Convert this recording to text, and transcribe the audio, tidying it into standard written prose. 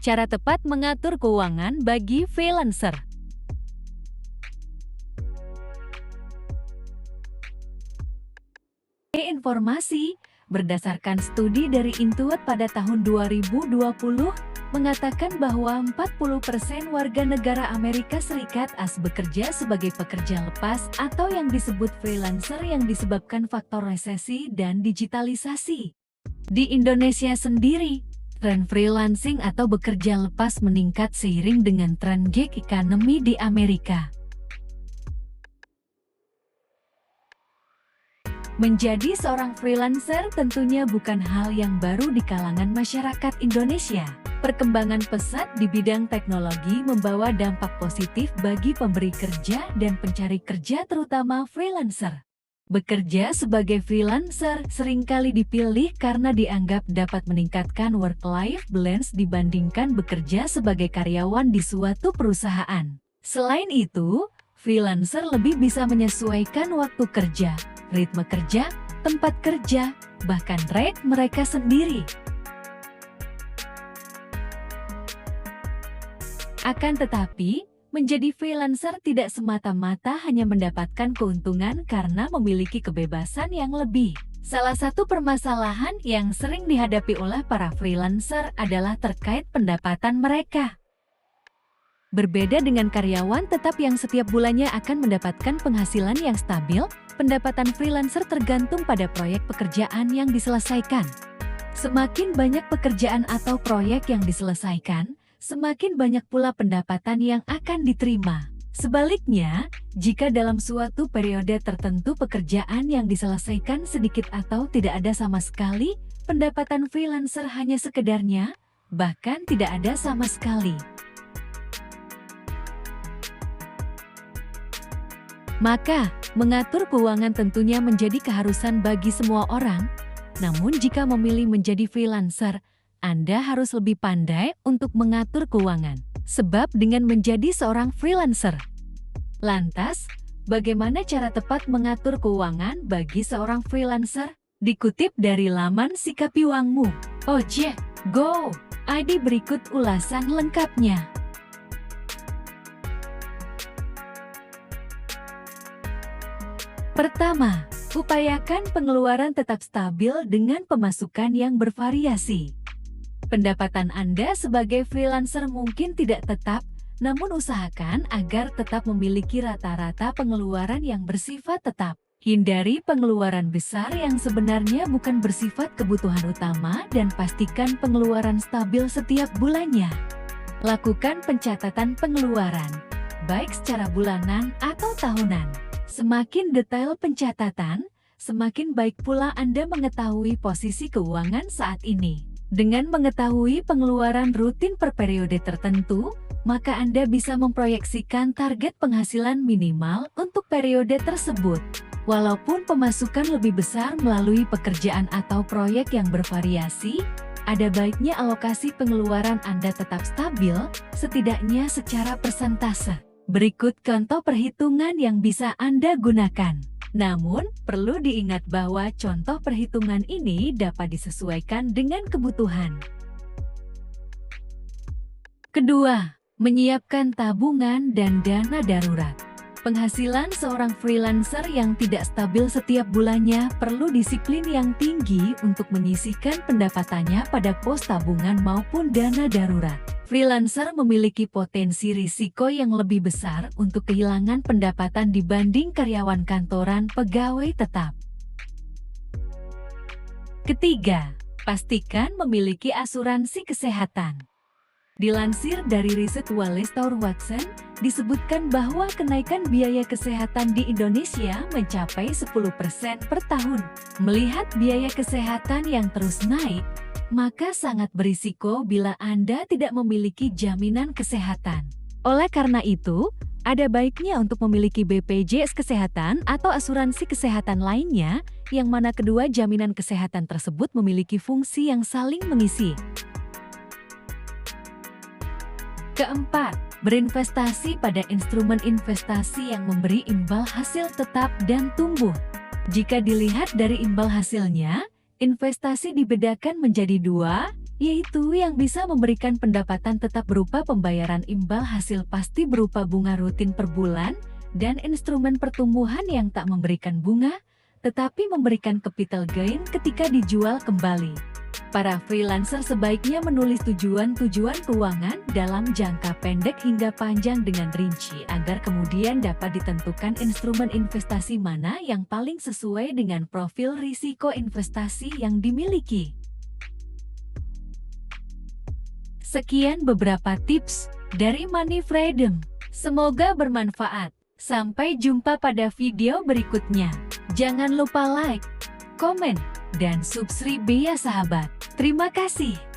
Cara tepat mengatur keuangan bagi freelancer. Informasi berdasarkan studi dari Intuit pada tahun 2020 mengatakan bahwa 40% warga negara Amerika Serikat bekerja sebagai pekerja lepas atau yang disebut freelancer yang disebabkan faktor resesi dan digitalisasi. Di Indonesia sendiri, tren freelancing atau bekerja lepas meningkat seiring dengan tren gig economy di Amerika. Menjadi seorang freelancer tentunya bukan hal yang baru di kalangan masyarakat Indonesia. Perkembangan pesat di bidang teknologi membawa dampak positif bagi pemberi kerja dan pencari kerja terutama freelancer. Bekerja sebagai freelancer seringkali dipilih karena dianggap dapat meningkatkan work-life balance dibandingkan bekerja sebagai karyawan di suatu perusahaan. Selain itu, freelancer lebih bisa menyesuaikan waktu kerja, ritme kerja, tempat kerja, bahkan rate mereka sendiri. Akan tetapi, menjadi freelancer tidak semata-mata hanya mendapatkan keuntungan karena memiliki kebebasan yang lebih. Salah satu permasalahan yang sering dihadapi oleh para freelancer adalah terkait pendapatan mereka. Berbeda dengan karyawan tetap yang setiap bulannya akan mendapatkan penghasilan yang stabil, pendapatan freelancer tergantung pada proyek pekerjaan yang diselesaikan. Semakin banyak pekerjaan atau proyek yang diselesaikan, semakin banyak pula pendapatan yang akan diterima. Sebaliknya, jika dalam suatu periode tertentu pekerjaan yang diselesaikan sedikit atau tidak ada sama sekali, pendapatan freelancer hanya sekedarnya, bahkan tidak ada sama sekali. Maka, mengatur keuangan tentunya menjadi keharusan bagi semua orang. Namun jika memilih menjadi freelancer, Anda harus lebih pandai untuk mengatur keuangan. Sebab dengan menjadi seorang freelancer. Lantas, bagaimana cara tepat mengatur keuangan bagi seorang freelancer? Dikutip dari laman Sikapi Uangmu. OJ, Go! ID berikut ulasan lengkapnya. Pertama, upayakan pengeluaran tetap stabil dengan pemasukan yang bervariasi. Pendapatan Anda sebagai freelancer mungkin tidak tetap, namun usahakan agar tetap memiliki rata-rata pengeluaran yang bersifat tetap. Hindari pengeluaran besar yang sebenarnya bukan bersifat kebutuhan utama dan pastikan pengeluaran stabil setiap bulannya. Lakukan pencatatan pengeluaran, baik secara bulanan atau tahunan. Semakin detail pencatatan, semakin baik pula Anda mengetahui posisi keuangan saat ini. Dengan mengetahui pengeluaran rutin per periode tertentu, maka Anda bisa memproyeksikan target penghasilan minimal untuk periode tersebut. Walaupun pemasukan lebih besar melalui pekerjaan atau proyek yang bervariasi, ada baiknya alokasi pengeluaran Anda tetap stabil, setidaknya secara persentase. Berikut contoh perhitungan yang bisa Anda gunakan. Namun, perlu diingat bahwa contoh perhitungan ini dapat disesuaikan dengan kebutuhan. Kedua, menyiapkan tabungan dan dana darurat. Penghasilan seorang freelancer yang tidak stabil setiap bulannya perlu disiplin yang tinggi untuk menyisihkan pendapatannya pada pos tabungan maupun dana darurat. Freelancer memiliki potensi risiko yang lebih besar untuk kehilangan pendapatan dibanding karyawan kantoran pegawai tetap. Ketiga, pastikan memiliki asuransi kesehatan. Dilansir dari riset Wallace Tour Watson, disebutkan bahwa kenaikan biaya kesehatan di Indonesia mencapai 10% per tahun. Melihat biaya kesehatan yang terus naik, maka sangat berisiko bila Anda tidak memiliki jaminan kesehatan. Oleh karena itu, ada baiknya untuk memiliki BPJS Kesehatan atau asuransi kesehatan lainnya, yang mana kedua jaminan kesehatan tersebut memiliki fungsi yang saling mengisi. Keempat, berinvestasi pada instrumen investasi yang memberi imbal hasil tetap dan tumbuh. Jika dilihat dari imbal hasilnya, investasi dibedakan menjadi dua, yaitu yang bisa memberikan pendapatan tetap berupa pembayaran imbal hasil pasti berupa bunga rutin per bulan, dan instrumen pertumbuhan yang tak memberikan bunga, tetapi memberikan capital gain ketika dijual kembali. Para freelancer sebaiknya menulis tujuan-tujuan keuangan dalam jangka pendek hingga panjang dengan rinci agar kemudian dapat ditentukan instrumen investasi mana yang paling sesuai dengan profil risiko investasi yang dimiliki. Sekian beberapa tips dari Money Freedom. Semoga bermanfaat. Sampai jumpa pada video berikutnya. Jangan lupa like, komen, dan subscribe ya sahabat. Terima kasih.